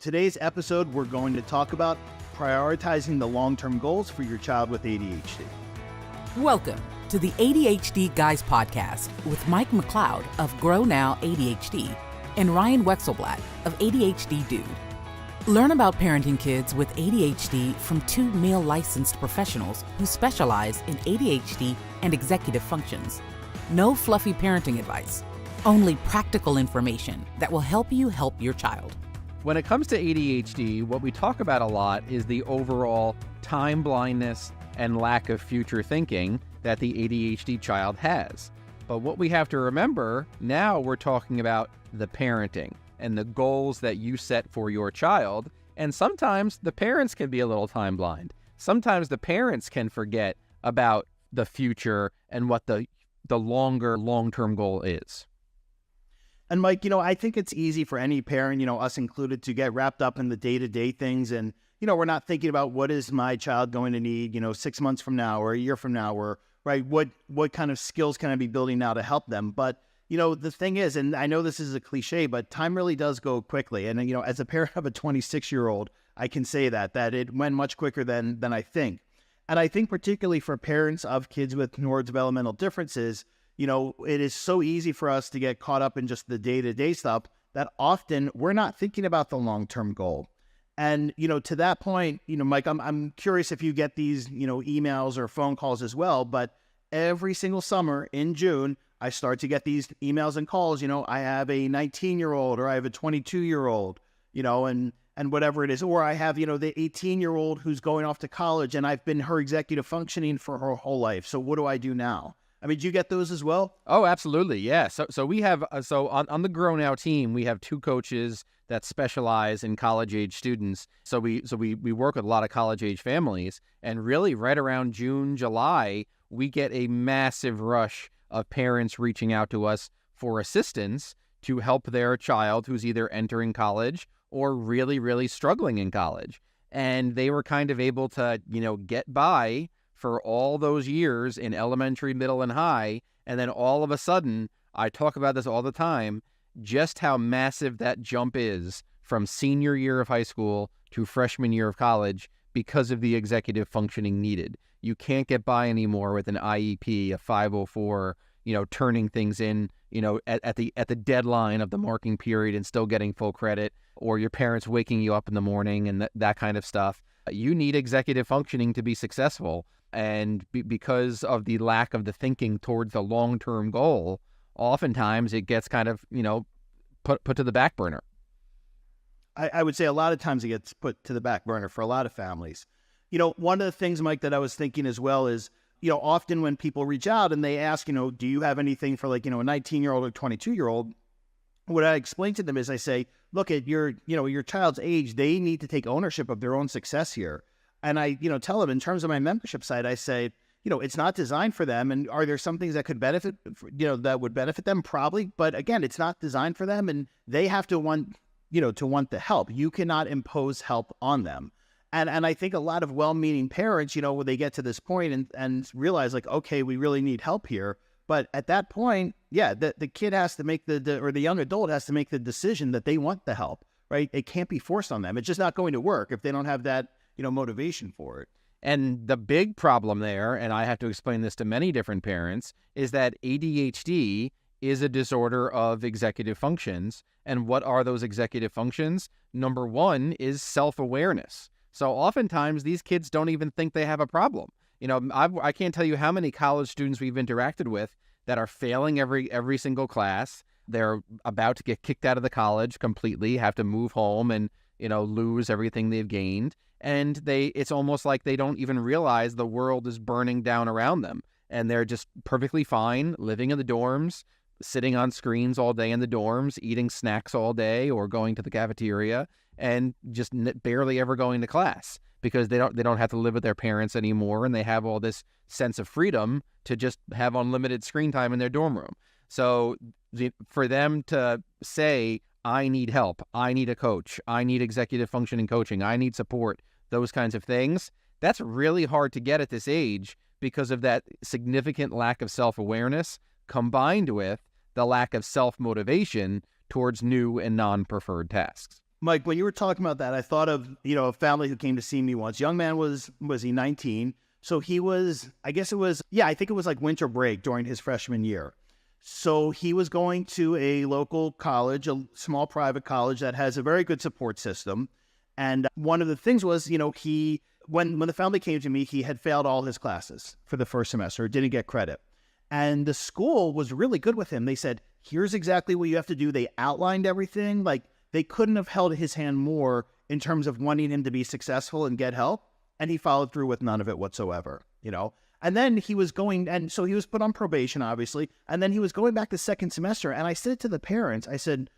Today's episode, we're going to talk about prioritizing the long-term goals for your child with ADHD. Welcome to the ADHD Guys podcast with Mike McLeod of Grow Now ADHD and Ryan Wexelblatt of ADHD Dude. Learn about parenting kids with ADHD from two male licensed professionals who specialize in ADHD and executive functions. No fluffy parenting advice, only practical information that will help you help your child. When it comes to ADHD, what we talk about a lot is the overall time blindness and lack of future thinking that the ADHD child has. But what we have to remember, now we're talking about the parenting and the goals that you set for your child. And sometimes the parents can be a little time blind. Sometimes the parents can forget about the future and what the long-term goal is. And Mike, I think it's easy for any parent, us included, to get wrapped up in the day-to-day things. And, we're not thinking about what is my child going to need, 6 months from now or a year from now, or right, what kind of skills can I be building now to help them? But, the thing is, and I know this is a cliche, but time really does go quickly. And, as a parent of a 26-year-old, I can say that it went much quicker than I think. And I think particularly for parents of kids with neurodevelopmental differences, it is so easy for us to get caught up in just the day-to-day stuff that often we're not thinking about the long-term goal. And, to that point, Mike, I'm curious if you get these, emails or phone calls as well, but every single summer in June, I start to get these emails and calls. I have a 19-year-old or I have a 22-year-old, and whatever it is, or I have, the 18-year-old who's going off to college and I've been her executive functioning for her whole life. So what do I do now? I mean, do you get those as well? Oh, absolutely. Yeah. So we have, on the Grow Now team, we have two coaches that specialize in college age students. So we work with a lot of college age families, and really right around June, July, we get a massive rush of parents reaching out to us for assistance to help their child who's either entering college or really, really struggling in college. And they were kind of able to, get by for all those years in elementary, middle, and high. And then all of a sudden, I talk about this all the time, just how massive that jump is from senior year of high school to freshman year of college because of the executive functioning needed. You can't get by anymore with an IEP, a 504, turning things in, at the deadline of the marking period and still getting full credit, or your parents waking you up in the morning and that kind of stuff. You need executive functioning to be successful. And because of the lack of the thinking towards the long-term goal, oftentimes it gets kind of, put to the back burner. I would say a lot of times it gets put to the back burner for a lot of families. One of the things, Mike, that I was thinking as well is, often when people reach out and they ask, do you have anything for a 19-year-old or 22-year-old? What I explain to them is I say, look, at your child's age, they need to take ownership of their own success here. And I, tell them in terms of my membership site, I say, it's not designed for them. And are there some things that could benefit, that would benefit them? Probably. But again, it's not designed for them. And they have to want the help. You cannot impose help on them. And I think a lot of well-meaning parents, when they get to this point and realize like, okay, we really need help here. But at that point, the kid has to make or the young adult has to make the decision that they want the help, right? It can't be forced on them. It's just not going to work if they don't have that, motivation for it. And the big problem there, and I have to explain this to many different parents, is that ADHD is a disorder of executive functions. And what are those executive functions? Number one is self-awareness. So oftentimes these kids don't even think they have a problem. I can't tell you how many college students we've interacted with that are failing every single class. They're about to get kicked out of the college completely, have to move home and, lose everything they've gained. And it's almost like they don't even realize the world is burning down around them. And they're just perfectly fine living in the dorms, sitting on screens all day in the dorms, eating snacks all day or going to the cafeteria and just barely ever going to class because they don't have to live with their parents anymore. And they have all this sense of freedom to just have unlimited screen time in their dorm room. So for them to say, I need help, I need a coach, I need executive functioning coaching, I need support, those kinds of things, that's really hard to get at this age because of that significant lack of self-awareness combined with the lack of self-motivation towards new and non-preferred tasks. Mike, when you were talking about that, I thought of, a family who came to see me once. Young man was he 19? So he was, I guess it was, yeah, I think it was like winter break during his freshman year. So he was going to a local college, a small private college that has a very good support system. And one of the things was, when the family came to me, he had failed all his classes for the first semester, didn't get credit. And the school was really good with him. They said, here's exactly what you have to do. They outlined everything. Like, they couldn't have held his hand more in terms of wanting him to be successful and get help. And he followed through with none of it whatsoever, And then he was so he was put on probation, obviously. And then he was going back the second semester. And I said to the parents, I said,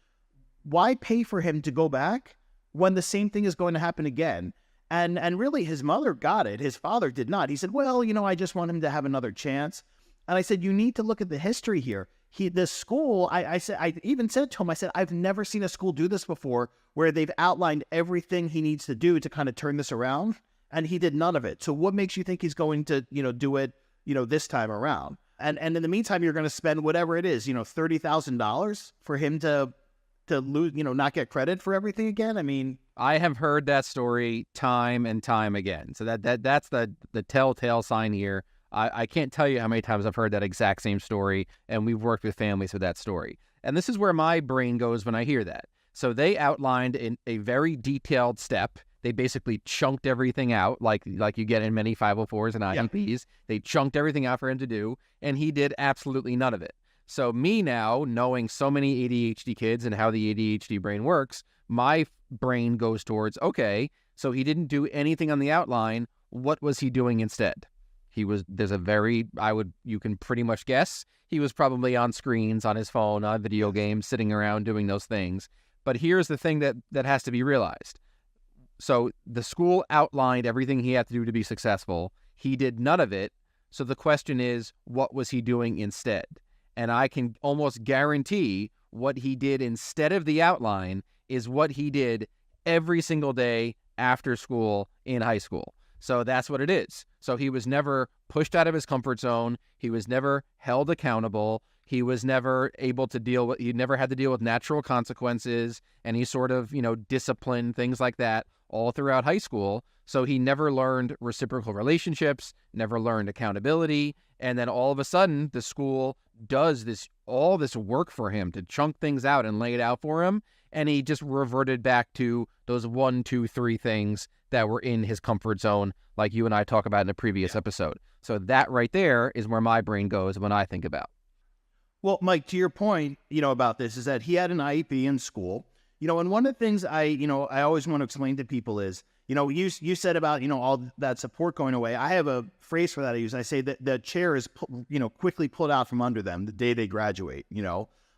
why pay for him to go back when the same thing is going to happen again? And really, his mother got it. His father did not. He said, well, I just want him to have another chance. And I said, you need to look at the history here. The school, I even said to him, I said, I've never seen a school do this before where they've outlined everything he needs to do to kind of turn this around. And he did none of it. So what makes you think he's going to, do it, this time around? And in the meantime, you're going to spend whatever it is, $30,000 for him to lose, not get credit for everything again. I mean, I have heard that story time and time again. So that's the telltale sign here. I can't tell you how many times I've heard that exact same story, and we've worked with families with that story. And this is where my brain goes when I hear that. So they outlined in a very detailed step. They basically chunked everything out like you get in many 504s and IEPs. Yeah. They chunked everything out for him to do, and he did absolutely none of it. So me now, knowing so many ADHD kids and how the ADHD brain works, my brain goes towards, okay, so he didn't do anything on the outline. What was he doing instead? You can pretty much guess, he was probably on screens, on his phone, on video games, sitting around doing those things. But here's the thing that has to be realized. So the school outlined everything he had to do to be successful. He did none of it. So the question is, what was he doing instead? And I can almost guarantee what he did instead of the outline is what he did every single day after school in high school. So that's what it is. So he was never pushed out of his comfort zone. He was never held accountable. He was never able to he never had to deal with natural consequences, any sort of, discipline, things like that all throughout high school. So he never learned reciprocal relationships, never learned accountability. And then all of a sudden, the school does all this work for him to chunk things out and lay it out for him. And he just reverted back to those 1, 2, 3 things that were in his comfort zone, like you and I talk about in the previous episode. So that right there is where my brain goes when I think about. Well, Mike, to your point, about this is that he had an IEP in school, and one of the things I always want to explain to people is, you said about, all that support going away. I have a phrase for that I use. I say that the chair is, quickly pulled out from under them the day they graduate,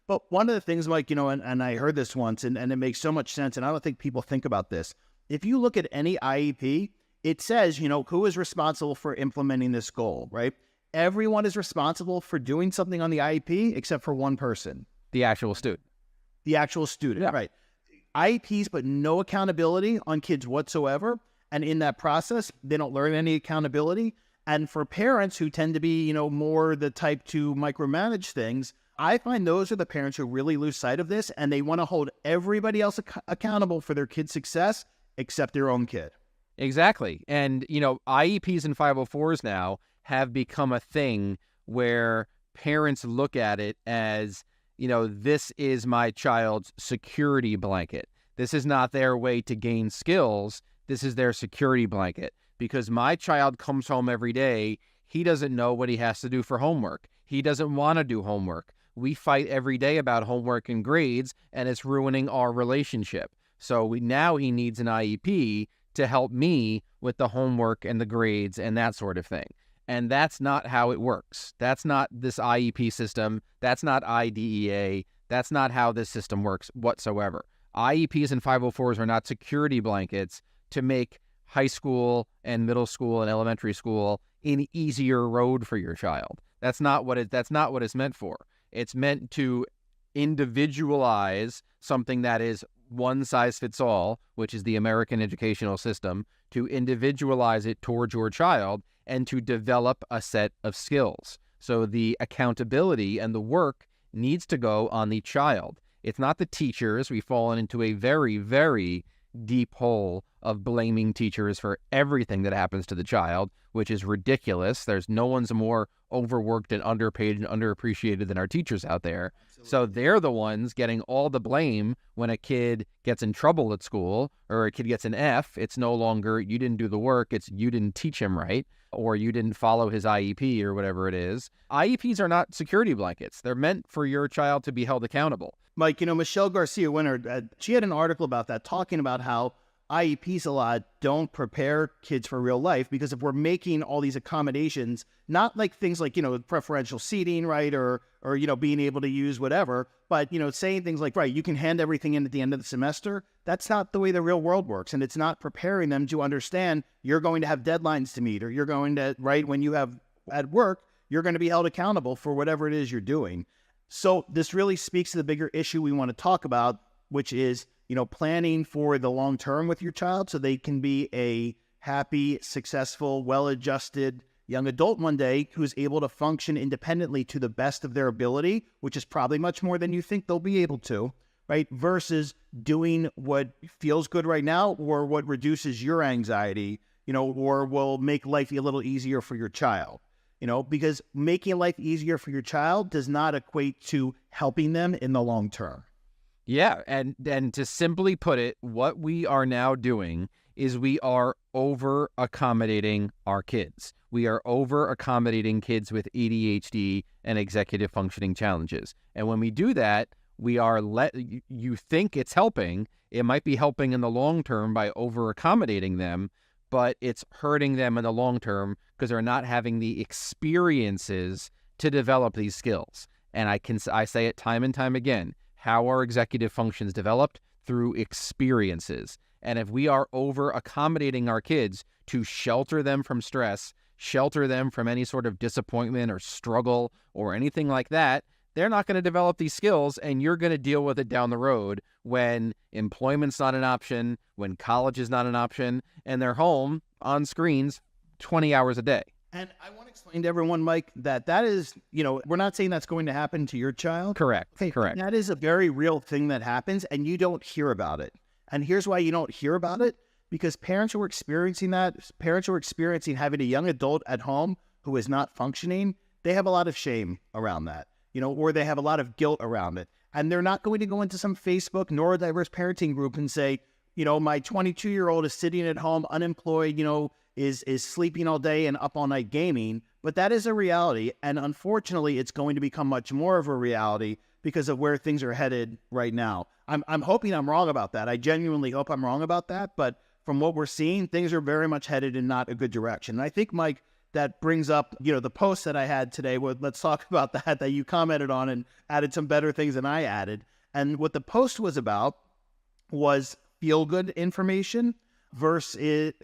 But one of the things, Mike, and I heard this once, and it makes so much sense, and I don't think people think about this. If you look at any IEP, it says, who is responsible for implementing this goal, right? Everyone is responsible for doing something on the IEP except for one person. The actual student. The actual student, right. IEPs, but no accountability on kids whatsoever. And in that process, they don't learn any accountability. And for parents who tend to be, more the type to micromanage things, I find those are the parents who really lose sight of this, and they want to hold everybody else accountable for their kid's success except their own kid. Exactly. And, IEPs and 504s now have become a thing where parents look at it as, this is my child's security blanket. This is not their way to gain skills. This is their security blanket. Because my child comes home every day, he doesn't know what he has to do for homework. He doesn't want to do homework. We fight every day about homework and grades, and it's ruining our relationship. So now he needs an IEP to help me with the homework and the grades and that sort of thing. And that's not how it works. That's not this IEP system. That's not IDEA. That's not how this system works whatsoever. IEPs and 504s are not security blankets to make high school and middle school and elementary school an easier road for your child. That's not what it's meant for. It's meant to individualize something that is one size fits all, which is the American educational system, to individualize it towards your child and to develop a set of skills. So the accountability and the work needs to go on the child. It's not the teachers. We've fallen into a very, very deep hole of blaming teachers for everything that happens to the child, which is ridiculous. There's no one's more overworked and underpaid and underappreciated than our teachers out there. Absolutely. So they're the ones getting all the blame when a kid gets in trouble at school or a kid gets an F. It's no longer you didn't do the work, it's you didn't teach him right or you didn't follow his IEP or whatever it is. IEPs are not security blankets. They're meant for your child to be held accountable. Mike, Michelle Garcia Winter, she had an article about that, talking about how IEPs a lot don't prepare kids for real life, because if we're making all these accommodations, not like things like, preferential seating, right, or being able to use whatever, but, saying things like, right, you can hand everything in at the end of the semester, that's not the way the real world works. And it's not preparing them to understand you're going to have deadlines to meet, or you're going to, right, when you have at work, you're going to be held accountable for whatever it is you're doing. So this really speaks to the bigger issue we want to talk about, which is, planning for the long term with your child so they can be a happy, successful, well-adjusted young adult one day who's able to function independently to the best of their ability, which is probably much more than you think they'll be able to, right? Versus doing what feels good right now or what reduces your anxiety, or will make life a little easier for your child. Because making life easier for your child does not equate to helping them in the long term. Yeah, and to simply put it, what we are now doing is we are over-accommodating our kids. We are over-accommodating kids with ADHD and executive functioning challenges. And when we do that, we are you think it's helping. It might be helping in the long term by over-accommodating them, but it's hurting them in the long term because they're not having the experiences to develop these skills. And I say it time and time again, how are executive functions developed? Through experiences. And if we are over accommodating our kids to shelter them from stress, shelter them from any sort of disappointment or struggle or anything like that, they're not going to develop these skills, and you're going to deal with it down the road when employment's not an option, when college is not an option, and they're home on screens 20 hours a day. And I want to explain to everyone, Mike, that is, we're not saying that's going to happen to your child. Correct. Okay, Correct. That is a very real thing that happens, and you don't hear about it. And here's why you don't hear about it, because parents who are experiencing that, parents who are experiencing having a young adult at home who is not functioning, they have a lot of shame around that, or they have a lot of guilt around it. And they're not going to go into some Facebook neurodiverse parenting group and say, my 22-year-old is sitting at home unemployed, is sleeping all day and up all night gaming. But that is a reality. And unfortunately, it's going to become much more of a reality because of where things are headed right now. I'm hoping I'm wrong about that. I genuinely hope I'm wrong about that. But from what we're seeing, things are very much headed in not a good direction. And I think, Mike, that brings up, the post that I had today. Let's talk about that you commented on and added some better things than I added. And what the post was about was feel-good information versus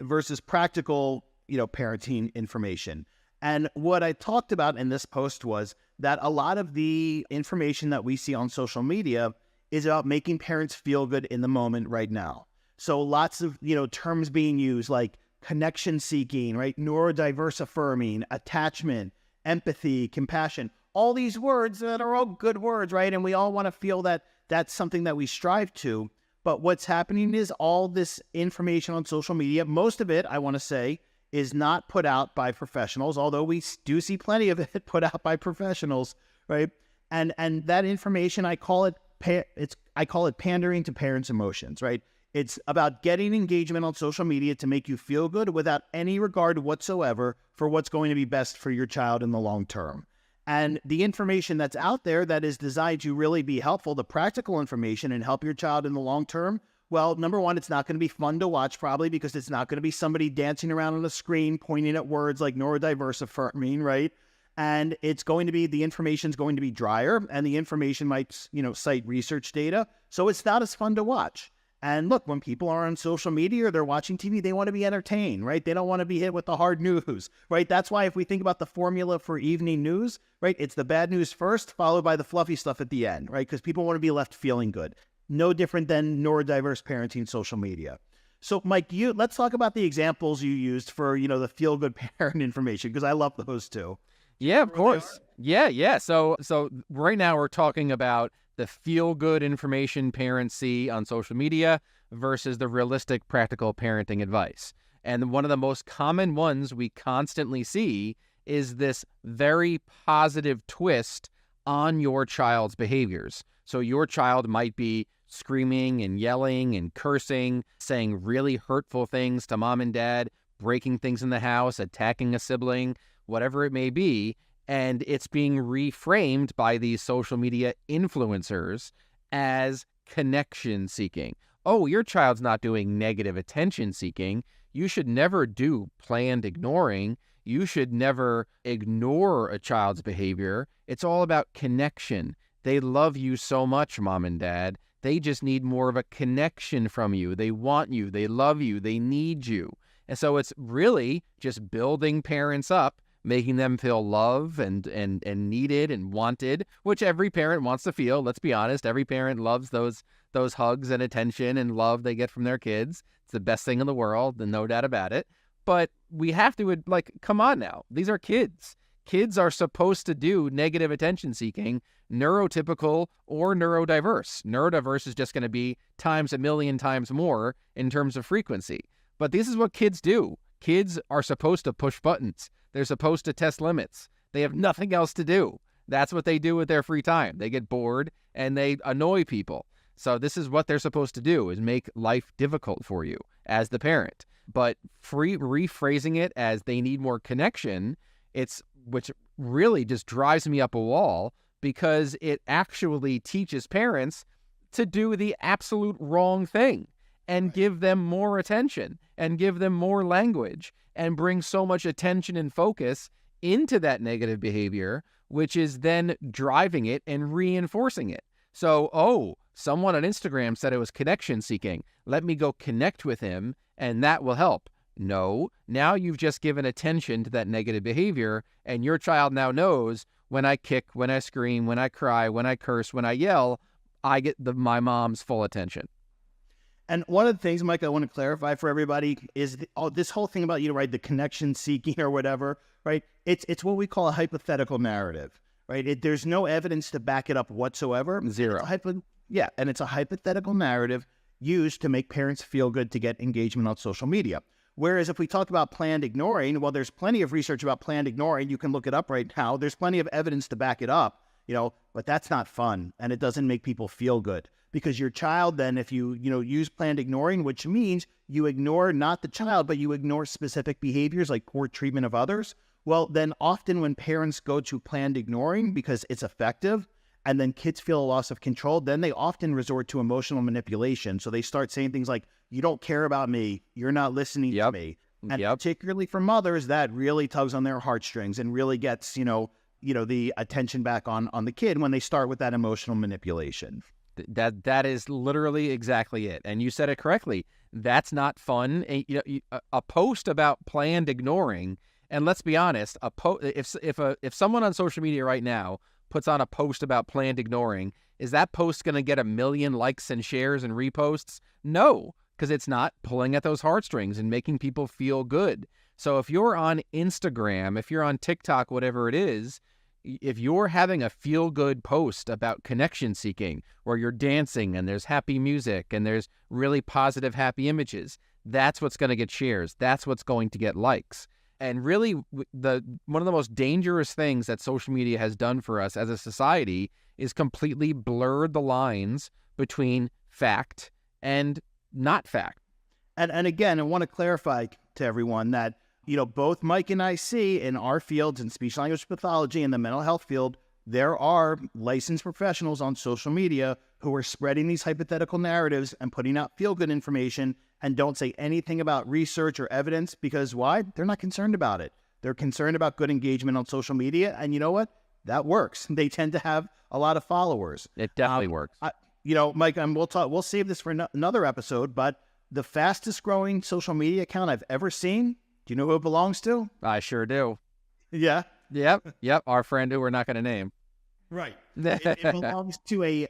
practical, parenting information. And what I talked about in this post was that a lot of the information that we see on social media is about making parents feel good in the moment right now. So lots of, terms being used like connection seeking, right? Neurodiverse affirming, attachment, empathy, compassion, all these words that are all good words, right? And we all want to feel that that's something that we strive to. But what's happening is all this information on social media, most of it, I want to say, is not put out by professionals, although we do see plenty of it put out by professionals, right? And that information, I call it pandering to parents' emotions, right? It's about getting engagement on social media to make you feel good without any regard whatsoever for what's going to be best for your child in the long term. And the information that's out there that is designed to really be helpful, the practical information and help your child in the long term, well, number one, it's not going to be fun to watch probably because it's not going to be somebody dancing around on a screen pointing at words like neurodiverse affirming, right? And it's going to be, the information's going to be drier, and the information might, cite research data. So it's not as fun to watch. And look, when people are on social media or they're watching TV, they want to be entertained, right? They don't want to be hit with the hard news, right? That's why if we think about the formula for evening news, right, it's the bad news first, followed by the fluffy stuff at the end, right? Because people want to be left feeling good. No different than neurodiverse parenting social media. So, Mike, let's talk about the examples you used for, the feel-good parent information, because I love those too. Yeah, of course. Yeah. So right now we're talking about the feel-good information parents see on social media versus the realistic, practical parenting advice. And one of the most common ones we constantly see is this very positive twist on your child's behaviors. So your child might be screaming and yelling and cursing, saying really hurtful things to mom and dad, breaking things in the house, attacking a sibling, whatever it may be. And it's being reframed by these social media influencers as connection seeking. Oh, your child's not doing negative attention seeking. You should never do planned ignoring. You should never ignore a child's behavior. It's all about connection. They love you so much, mom and dad. They just need more of a connection from you. They want you. They love you. They need you. And so it's really just building parents up, making them feel loved and needed and wanted, which every parent wants to feel. Let's be honest. Every parent loves those hugs and attention and love they get from their kids. It's the best thing in the world, and no doubt about it. But we have to, come on now. These are kids. Kids are supposed to do negative attention seeking, neurotypical or neurodiverse. Neurodiverse is just going to be times a million times more in terms of frequency. But this is what kids do. Kids are supposed to push buttons. They're supposed to test limits. They have nothing else to do. That's what they do with their free time. They get bored and they annoy people. So this is what they're supposed to do, is make life difficult for you as the parent. But rephrasing it as they need more connection, which really just drives me up a wall, because it actually teaches parents to do the absolute wrong thing and give them more attention and give them more language and bring so much attention and focus into that negative behavior, which is then driving it and reinforcing it. So, someone on Instagram said it was connection seeking. Let me go connect with him and that will help. No, now you've just given attention to that negative behavior, and your child now knows when I kick, when I scream, when I cry, when I curse, when I yell, I get my mom's full attention. And one of the things, Mike, I want to clarify for everybody is this whole thing about, right, the connection seeking or whatever, right? It's what we call a hypothetical narrative, right? There's no evidence to back it up whatsoever. Zero. And it's a hypothetical narrative used to make parents feel good to get engagement on social media. Whereas if we talk about planned ignoring, well, there's plenty of research about planned ignoring. You can look it up right now. There's plenty of evidence to back it up, but that's not fun. And it doesn't make people feel good, because your child then, if you use planned ignoring, which means you ignore not the child, but you ignore specific behaviors like poor treatment of others. Well, then often when parents go to planned ignoring because it's effective, and then kids feel a loss of control, then they often resort to emotional manipulation. So they start saying things like, you don't care about me, you're not listening to me. And particularly for mothers, that really tugs on their heartstrings and really gets, the attention back on the kid when they start with that emotional manipulation. That is literally exactly it. And you said it correctly. That's not fun. A post about planned ignoring, and let's be honest, if someone on social media right now puts on a post about planned ignoring, is that post going to get 1 million likes and shares and reposts? No, because it's not pulling at those heartstrings and making people feel good. So if you're on Instagram, if you're on TikTok, whatever it is, if you're having a feel-good post about connection seeking, where you're dancing and there's happy music and there's really positive, happy images, that's what's going to get shares. That's what's going to get likes. And really, one of the most dangerous things that social media has done for us as a society is completely blurred the lines between fact and not fact. And again, I want to clarify to everyone that, both Mike and I see in our fields, in speech language pathology and the mental health field, there are licensed professionals on social media who are spreading these hypothetical narratives and putting out feel-good information and don't say anything about research or evidence, because why? They're not concerned about it. They're concerned about good engagement on social media, and you know what? That works. They tend to have a lot of followers. It definitely works. Mike, we'll save this for another episode, but the fastest growing social media account I've ever seen, do you know who it belongs to? I sure do. Yeah. Yep. Our friend who we're not going to name. Right. It belongs to a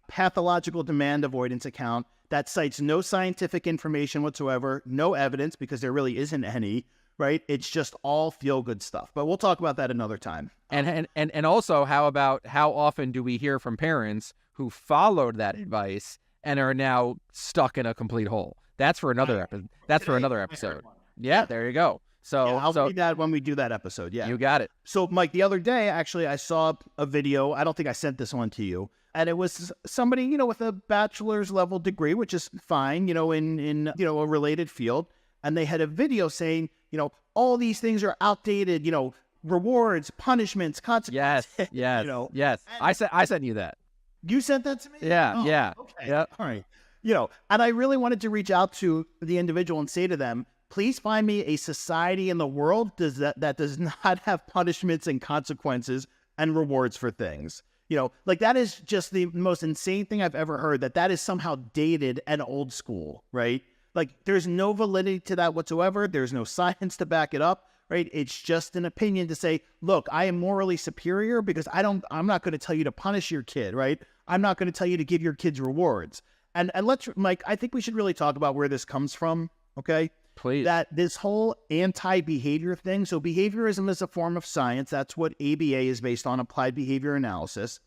pathological demand avoidance account that cites no scientific information whatsoever, no evidence, because there really isn't any, right? It's just all feel-good stuff. But we'll talk about that another time. And also, how often do we hear from parents who followed that advice and are now stuck in a complete hole? That's for another episode. That's for another episode. Yeah, there you go. So yeah, I'll read that when we do that episode. Yeah, you got it. So, Mike, the other day, actually, I saw a video. I don't think I sent this one to you. And it was somebody, you know, with a bachelor's level degree, which is fine, you know, in you know, a related field. And they had a video saying, you know, all these things are outdated, you know, rewards, punishments, consequences. Yes. You know, yes. I sent you that. You sent that to me? Yeah. Oh, yeah. Okay. Yep. All right. You know, and I really wanted to reach out to the individual and say to them, please find me a society in the world that does not have punishments and consequences and rewards for things. You know, like that is just the most insane thing I've ever heard, that is somehow dated and old school, right? Like there's no validity to that whatsoever. There's no science to back it up, right? It's just an opinion to say, look, I am morally superior because I'm not going to tell you to punish your kid, right? I'm not going to tell you to give your kids rewards. And let's, Mike, I think we should really talk about where this comes from, okay? Please. That this whole anti-behavior thing, so behaviorism is a form of science. That's what ABA is based on, applied behavior analysis.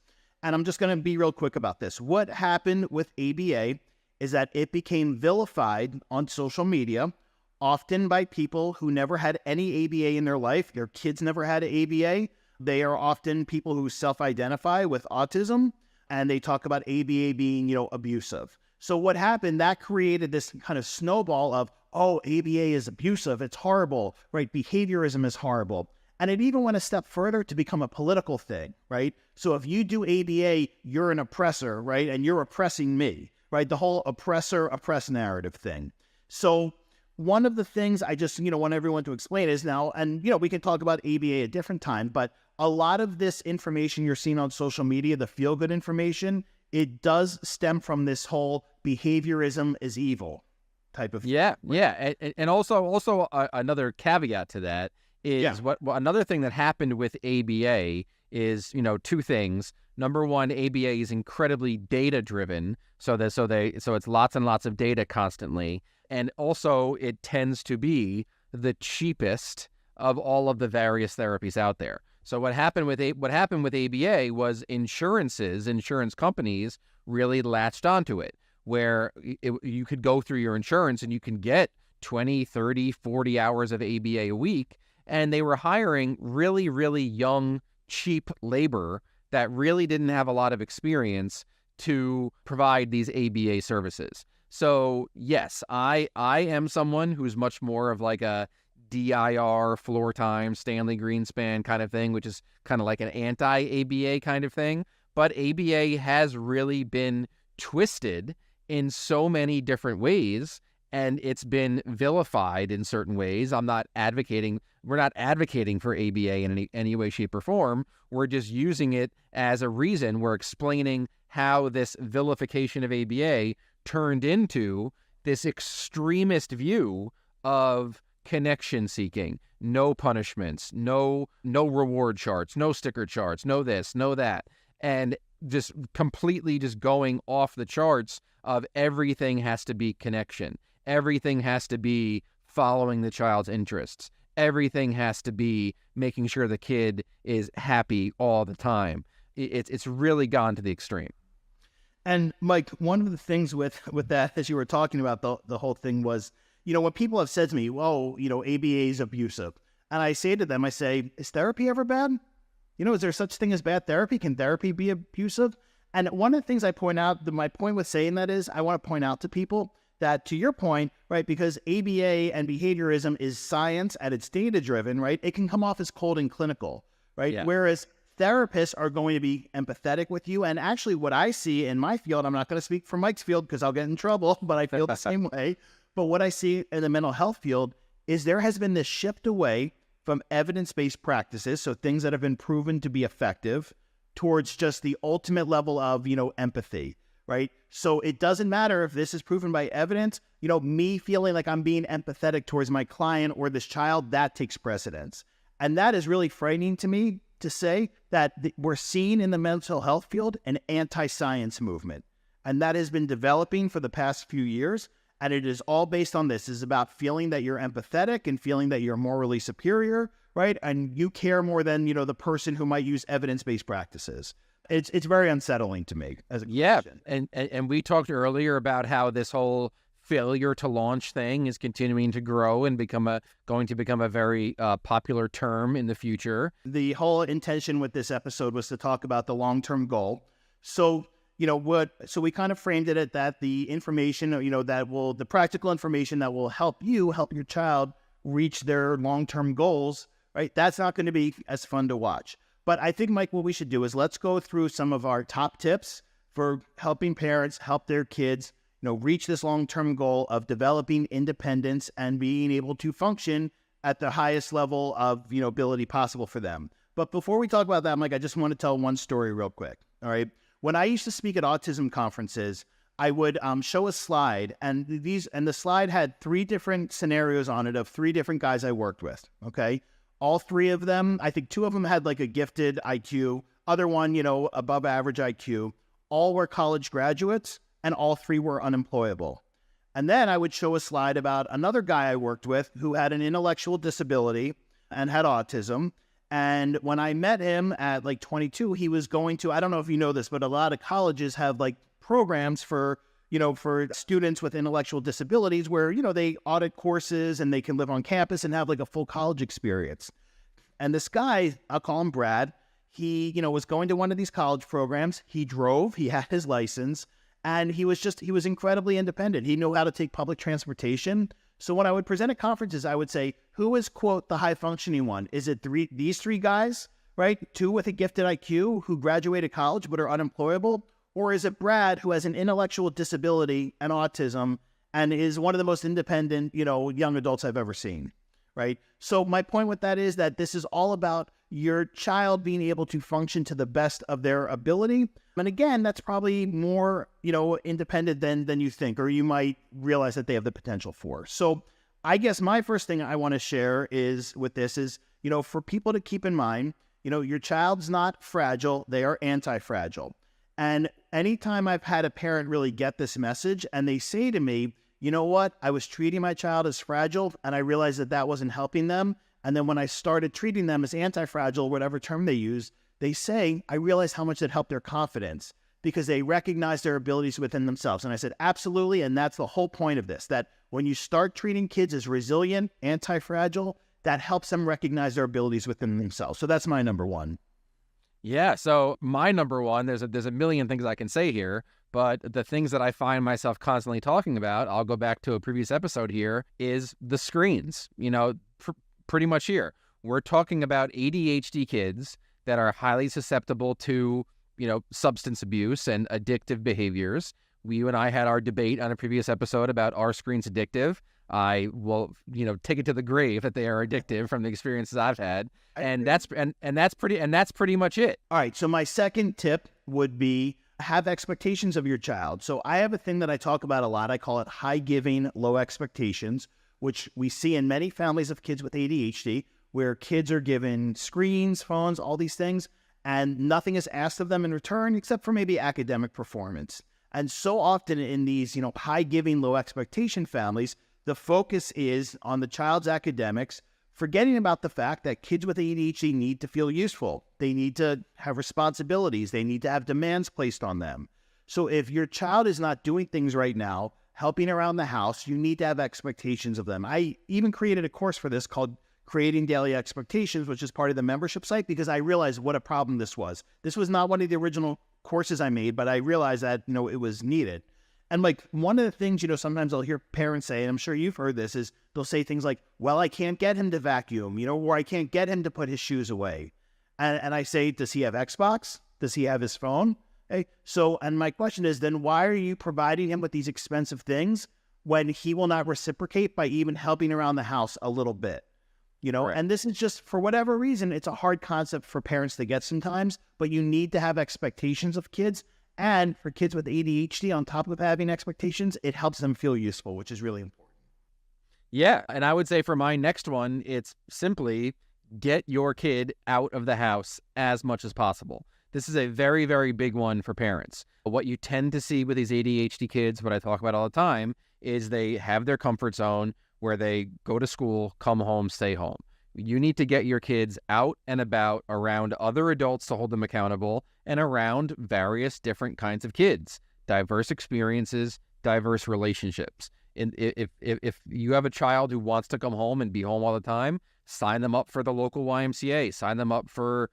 And I'm just going to be real quick about this. What happened with ABA is that it became vilified on social media, often by people who never had any ABA in their life. Their kids never had an ABA. They are often people who self-identify with autism, and they talk about ABA being, you know, abusive. So what happened, that created this kind of snowball of, oh, ABA is abusive, it's horrible, right? Behaviorism is horrible. And it even went a step further to become a political thing, right? So if you do ABA, you're an oppressor, right? And you're oppressing me, right? The whole oppressor-oppressed narrative thing. So one of the things I just, you know, want everyone to explain is now, and, you know, we can talk about ABA at a different time, but a lot of this information you're seeing on social media, the feel-good information, it does stem from this whole behaviorism is evil type of thing. Yeah, yeah. And also another caveat to that is what another thing that happened with ABA is, you know, two things. Number one, ABA is incredibly data driven, so it's lots and lots of data constantly, and also it tends to be the cheapest of all of the various therapies out there. So what happened with ABA was insurance companies really latched onto it, where you could go through your insurance and you can get 20, 30, 40 hours of ABA a week, and they were hiring really, really young, cheap labor that really didn't have a lot of experience to provide these ABA services. So yes, I am someone who's much more of like a DIR, floor time, Stanley Greenspan kind of thing, which is kind of like an anti-ABA kind of thing. But ABA has really been twisted in so many different ways, and it's been vilified in certain ways. We're not advocating for ABA in any way, shape, or form. We're just using it as a reason. We're explaining how this vilification of ABA turned into this extremist view of connection seeking, no punishments, no reward charts, no sticker charts, no this, no that, and just completely just going off the charts of everything has to be connection. Everything has to be following the child's interests. Everything has to be making sure the kid is happy all the time. It's really gone to the extreme. And Mike, one of the things with that, as you were talking about the whole thing was, you know, when people have said to me, "Whoa, you know, ABA is abusive," and I say to them, I say, "Is therapy ever bad? You know, is there such thing as bad therapy? Can therapy be abusive?" And one of the things I point out, my point with saying that is, I want to point out to people that, to your point, right, because ABA and behaviorism is science and it's data driven, right? It can come off as cold and clinical, right? Yeah. Whereas therapists are going to be empathetic with you. And actually what I see in my field, I'm not going to speak for Mike's field because I'll get in trouble, but I feel the same way. But what I see in the mental health field is there has been this shift away from evidence-based practices, so things that have been proven to be effective, towards just the ultimate level of, you know, empathy, right? So it doesn't matter if this is proven by evidence, you know, me feeling like I'm being empathetic towards my client or this child, that takes precedence. And that is really frightening to me, to say that we're seeing in the mental health field an anti-science movement. And that has been developing for the past few years. And it is all based on this. It's about feeling that you're empathetic and feeling that you're morally superior, right? And you care more than, the person who might use evidence-based practices. It's very unsettling to me as a Christian. And we talked earlier about how this whole failure to launch thing is continuing to grow and going to become a very popular term in the future. The whole intention with this episode was to talk about the long-term goal. So, so we kind of framed it at that the information, the practical information that will help your child reach their long-term goals, right? That's not going to be as fun to watch. But I think, Mike, what we should do is let's go through some of our top tips for helping parents help their kids, reach this long-term goal of developing independence and being able to function at the highest level of, ability possible for them. But before we talk about that, Mike, I just want to tell one story real quick. All right. When I used to speak at autism conferences, I would show a slide, and the slide had 3 different scenarios on it of 3 different guys I worked with. Okay. All 3 of them, I think 2 of them had like a gifted IQ, other one, above average IQ. All were college graduates, and all 3 were unemployable. And then I would show a slide about another guy I worked with who had an intellectual disability and had autism. And when I met him at like 22, he was going to, I don't know if you know this, but a lot of colleges have like programs for students with intellectual disabilities where, they audit courses and they can live on campus and have like a full college experience. And this guy, I'll call him Brad, he, was going to one of these college programs. He drove, he had his license, and he was incredibly independent. He knew how to take public transportation. So when I would present at conferences, I would say, who is, quote, the high functioning one? Is it these 3 guys, right? 2 with a gifted IQ who graduated college but are unemployable? Or is it Brad, who has an intellectual disability and autism and is one of the most independent, young adults I've ever seen, right? So my point with that is that this is all about your child being able to function to the best of their ability. And again, that's probably more, independent than you think, or you might realize that they have the potential for. So I guess my first thing I want to share is for people to keep in mind, your child's not fragile, they are anti-fragile. And anytime I've had a parent really get this message and they say to me, you know what, I was treating my child as fragile and I realized that wasn't helping them. And then when I started treating them as anti-fragile, whatever term they use, they say, I realized how much it helped their confidence because they recognize their abilities within themselves. And I said, absolutely. And that's the whole point of this, that when you start treating kids as resilient, anti-fragile, that helps them recognize their abilities within themselves. So that's my number one. Yeah. So my number one, there's a million things I can say here, but the things that I find myself constantly talking about, I'll go back to a previous episode here, is the screens, pretty much here. We're talking about ADHD kids that are highly susceptible to, substance abuse and addictive behaviors. You and I had our debate on a previous episode about are screens addictive. I will, take it to the grave that they are addictive from the experiences I've had. And that's pretty much it. All right. So my second tip would be have expectations of your child. So I have a thing that I talk about a lot. I call it high giving, low expectations, which we see in many families of kids with ADHD, where kids are given screens, phones, all these things, and nothing is asked of them in return except for maybe academic performance. And so often in these, high giving, low expectation families, the focus is on the child's academics, forgetting about the fact that kids with ADHD need to feel useful. They need to have responsibilities. They need to have demands placed on them. So if your child is not doing things right now, helping around the house, you need to have expectations of them. I even created a course for this called Creating Daily Expectations, which is part of the membership site, because I realized what a problem this was. This was not one of the original courses I made, but I realized that, it was needed. And like one of the things, sometimes I'll hear parents say, and I'm sure you've heard this, is they'll say things like, well, I can't get him to vacuum, or I can't get him to put his shoes away. And I say, does he have Xbox? Does he have his phone? Okay. So, and my question is then why are you providing him with these expensive things when he will not reciprocate by even helping around the house a little bit? Right. And this is just, for whatever reason, it's a hard concept for parents to get sometimes, but you need to have expectations of kids. And for kids with ADHD, on top of having expectations, it helps them feel useful, which is really important. Yeah. And I would say for my next one, it's simply get your kid out of the house as much as possible. This is a very, very big one for parents. What you tend to see with these ADHD kids, what I talk about all the time, is they have their comfort zone where they go to school, come home, stay home. You need to get your kids out and about around other adults to hold them accountable and around various different kinds of kids, diverse experiences, diverse relationships. And if you have a child who wants to come home and be home all the time, sign them up for the local YMCA, sign them up for,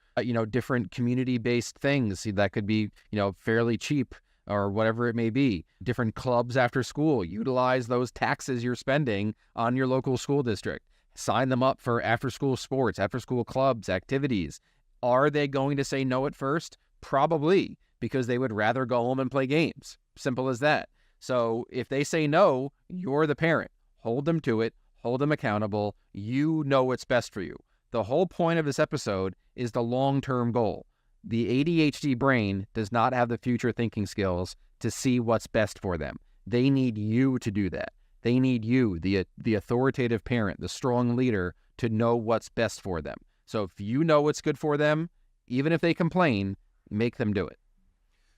different community-based things that could be, fairly cheap or whatever it may be. Different clubs after school, utilize those taxes you're spending on your local school district. Sign them up for after-school sports, after-school clubs, activities. Are they going to say no at first? Probably, because they would rather go home and play games. Simple as that. So if they say no, you're the parent. Hold them to it. Hold them accountable. You know what's best for you. The whole point of this episode is the long-term goal. The ADHD brain does not have the future thinking skills to see what's best for them. They need you to do that. They need you, the authoritative parent, the strong leader, to know what's best for them. So if you know what's good for them, even if they complain, make them do it.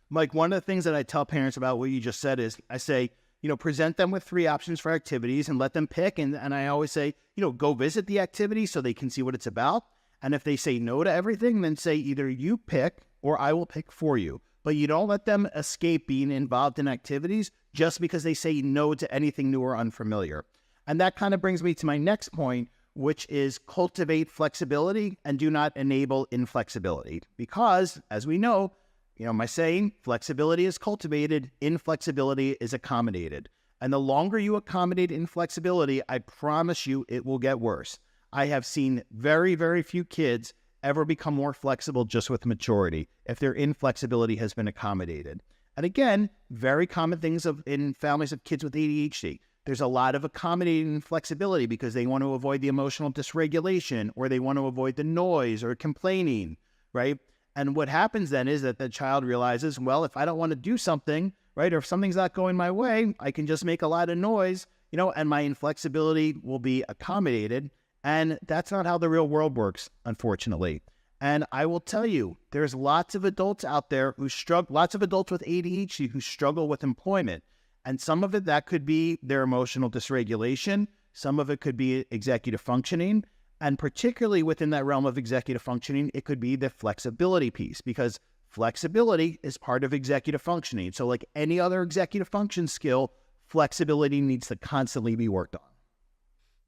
Mike, one of the things that I tell parents about what you just said is I say, present them with 3 options for activities and let them pick. And I always say, go visit the activity so they can see what it's about. And if they say no to everything, then say either you pick or I will pick for you. But you don't let them escape being involved in activities just because they say no to anything new or unfamiliar. And that kind of brings me to my next point, which is cultivate flexibility and do not enable inflexibility. Because, as we know, my saying, flexibility is cultivated, inflexibility is accommodated. And the longer you accommodate inflexibility, I promise you it will get worse. I have seen very, very few kids ever become more flexible just with maturity if their inflexibility has been accommodated. And again, very common things in families of kids with ADHD. There's a lot of accommodating and flexibility because they want to avoid the emotional dysregulation, or they want to avoid the noise or complaining, right? And what happens then is that the child realizes, well, if I don't want to do something, right, or if something's not going my way, I can just make a lot of noise, and my inflexibility will be accommodated. And that's not how the real world works, unfortunately. And I will tell you, there's lots of adults out there who struggle, lots of adults with ADHD who struggle with employment. And some of it, that could be their emotional dysregulation. Some of it could be executive functioning. And particularly within that realm of executive functioning, it could be the flexibility piece, because flexibility is part of executive functioning. So like any other executive function skill, flexibility needs to constantly be worked on.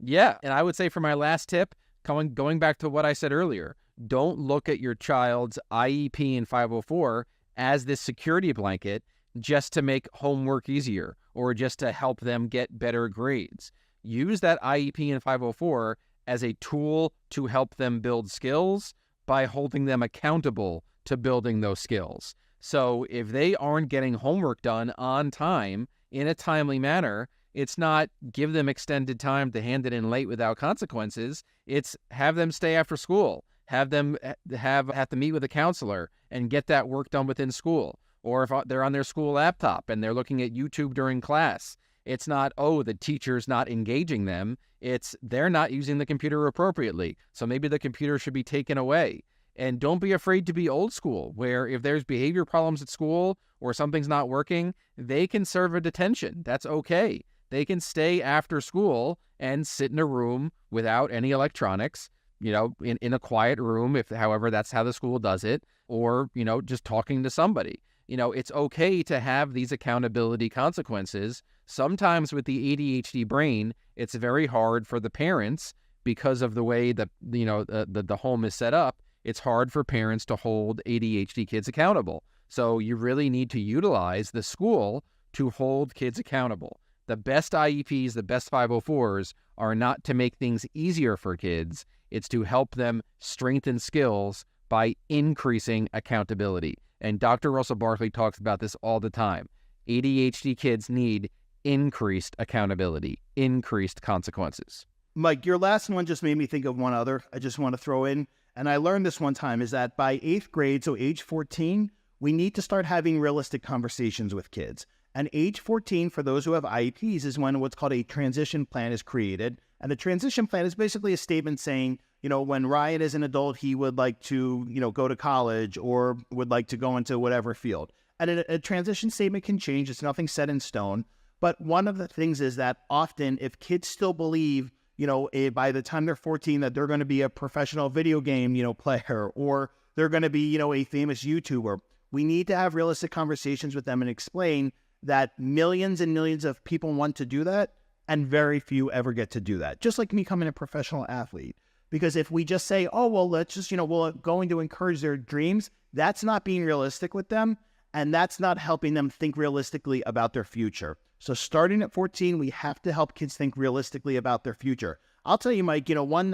Yeah, and I would say for my last tip, going back to what I said earlier, don't look at your child's IEP in 504 as this security blanket just to make homework easier or just to help them get better grades. Use that IEP in 504 as a tool to help them build skills by holding them accountable to building those skills. So if they aren't getting homework done on time in a timely manner, it's not give them extended time to hand it in late without consequences. It's have them stay after school, have them have to meet with a counselor and get that work done within school. Or if they're on their school laptop and they're looking at YouTube during class, it's not, the teacher's not engaging them. It's they're not using the computer appropriately. So maybe the computer should be taken away. And don't be afraid to be old school, where if there's behavior problems at school or something's not working, they can serve a detention. That's okay. They can stay after school and sit in a room without any electronics, in a quiet room, if however that's how the school does it, or, just talking to somebody. It's okay to have these accountability consequences. Sometimes with the ADHD brain, it's very hard for the parents because of the way that, the home is set up. It's hard for parents to hold ADHD kids accountable. So you really need to utilize the school to hold kids accountable. The best IEPs, the best 504s are not to make things easier for kids. It's to help them strengthen skills by increasing accountability. And Dr. Russell Barkley talks about this all the time. ADHD kids need increased accountability, increased consequences. Mike, your last one just made me think of one other I just want to throw in. And I learned this one time is that by 8th grade, so age 14, we need to start having realistic conversations with kids. And age 14, for those who have IEPs, is when what's called a transition plan is created. And the transition plan is basically a statement saying, when Ryan is an adult, he would like to, go to college or would like to go into whatever field. And a transition statement can change. It's nothing set in stone. But one of the things is that often if kids still believe, by the time they're 14 that they're going to be a professional video game, player, or they're going to be, a famous YouTuber, we need to have realistic conversations with them and explain that millions and millions of people want to do that and very few ever get to do that. Just like becoming a professional athlete. Because if we just say, oh, well, let's just, we're going to encourage their dreams, that's not being realistic with them. And that's not helping them think realistically about their future. So starting at 14, we have to help kids think realistically about their future. I'll tell you, Mike, one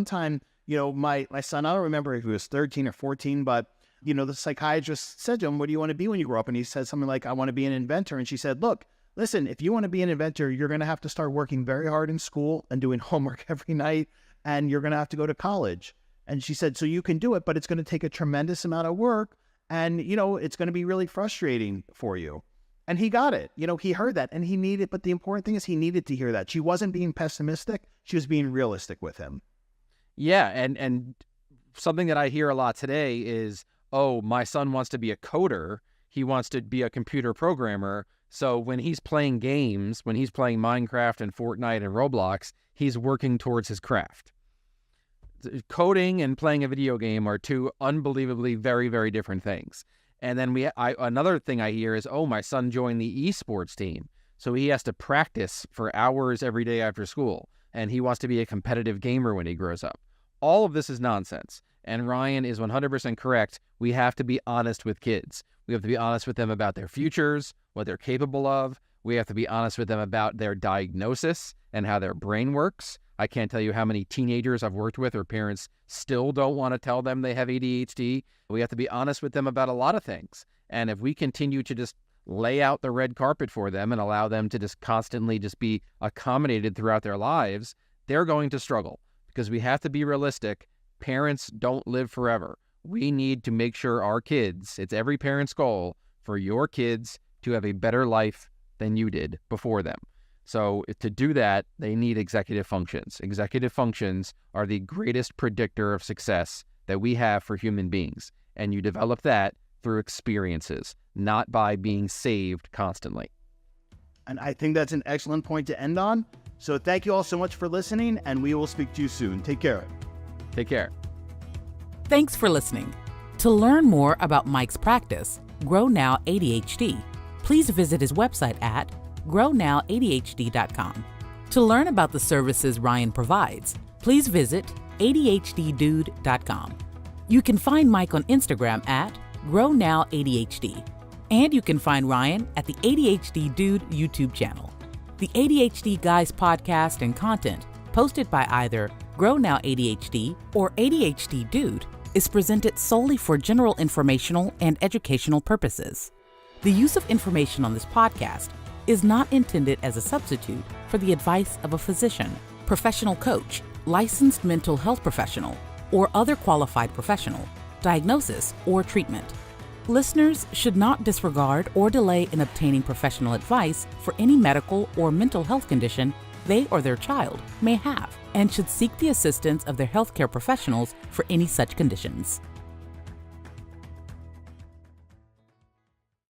time, my son, I don't remember if he was 13 or 14, but, the psychiatrist said to him, what do you want to be when you grow up? And he said something like, I want to be an inventor. And she said, look, listen, if you want to be an inventor, you're going to have to start working very hard in school and doing homework every night. And you're going to have to go to college. And she said, so you can do it, but it's going to take a tremendous amount of work. And, it's going to be really frustrating for you. And he got it. He heard that and he needed, but the important thing is he needed to hear that. She wasn't being pessimistic. She was being realistic with him. Yeah. And something that I hear a lot today is, oh, my son wants to be a coder. He wants to be a computer programmer. So when he's playing games, when he's playing Minecraft and Fortnite and Roblox, he's working towards his craft. Coding and playing a video game are two unbelievably very, very different things. And then another thing I hear is, oh, my son joined the esports team. So he has to practice for hours every day after school. And he wants to be a competitive gamer when he grows up. All of this is nonsense. And Ryan is 100% correct. We have to be honest with kids. We have to be honest with them about their futures, what they're capable of. We have to be honest with them about their diagnosis and how their brain works. I can't tell you how many teenagers I've worked with or parents still don't want to tell them they have ADHD. We have to be honest with them about a lot of things. And if we continue to just lay out the red carpet for them and allow them to just constantly just be accommodated throughout their lives, they're going to struggle because we have to be realistic. Parents don't live forever. We need to make sure our kids, it's every parent's goal for your kids to have a better life than you did before them. So to do that, they need executive functions. Executive functions are the greatest predictor of success that we have for human beings. And you develop that through experiences, not by being saved constantly. And I think that's an excellent point to end on. So thank you all so much for listening, and we will speak to you soon. Take care. Take care. Thanks for listening. To learn more about Mike's practice, Grow Now ADHD, please visit his website at grownowadhd.com. To learn about the services Ryan provides, please visit adhddude.com. You can find Mike on Instagram at grownowadhd, and you can find Ryan at the ADHD Dude YouTube channel. The ADHD Guys podcast and content posted by either Grow Now ADHD or ADHD Dude is presented solely for general informational and educational purposes. The use of information on this podcast is not intended as a substitute for the advice of a physician, professional coach, licensed mental health professional, or other qualified professional, diagnosis, or treatment. Listeners should not disregard or delay in obtaining professional advice for any medical or mental health condition they or their child may have, and should seek the assistance of their healthcare professionals for any such conditions.